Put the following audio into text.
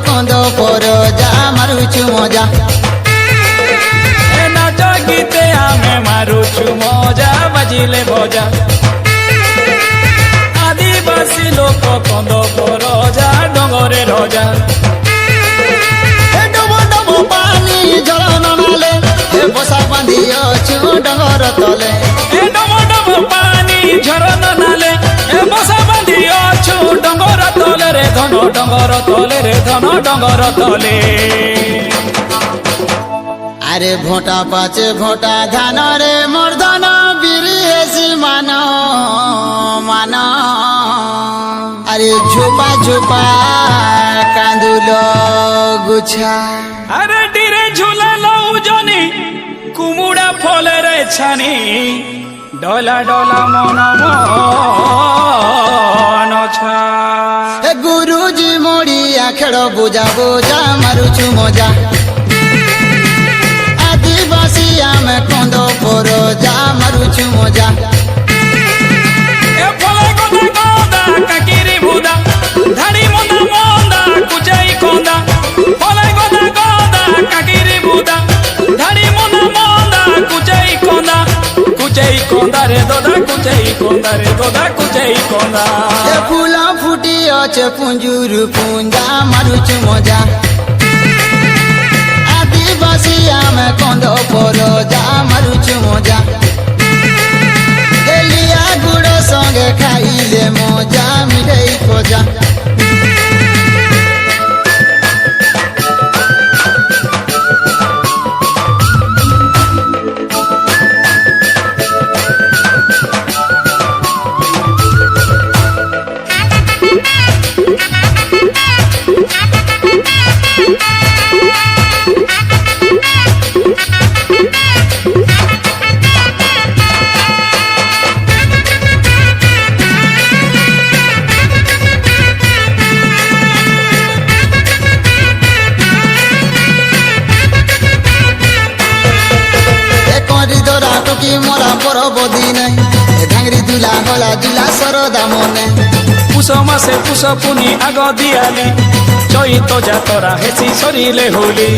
कंद पर जा मारुछु मजा नाच गीते आमे मारुछु मजा बाजिले बजा आदिवासी लोक कंद पर जा डंगरे रजा डबो डबो पानी जल नाले बसा बांधी अछु डंगर तले डबो डबो पानी झरन नाले बसा बांधी अछु डंगर तले रे धन डंगर तले रे धन डंगर तले अरे भोटा पाचे भोटा धान रे मर्दन बिरी हेसी मानो मानो अरे झोपा झोपा कांदुलो गुछा अरे डिरे झूला लौ जनी कुमुड़ा फले रे छानी डोला डोला मन मन छा गुरुजी मोड़िया खेड़ बुझा बुझा मारुछु मजा आदिवासी आमे कंद पर जा मारुछु मजा फले गोदा गोदा काकिरी भुदा धाड़ी मोदा मोदा कुचाई कोंदा फले गोदा गोदा काकिरी भुदा धाड़ी मोदा मोदा कुचाई कोंदा रे दोदा कुचाई कोंदा रे दोदा कुचाई कोंदा फूला फुटी अचे पुंजुरु पुंजा मारुछु मजा आदिवासी आमे कंद पर जा मारुछु मजा एलिया गुड़ संगे खाइले मजा मिठाई खोजा की मोरा पर बदी नहीं घांगरी दुला होला दुला सरदा मने पुष मासे पुष पुनी आग दियाली चैत जातरा हेसी सरिले होली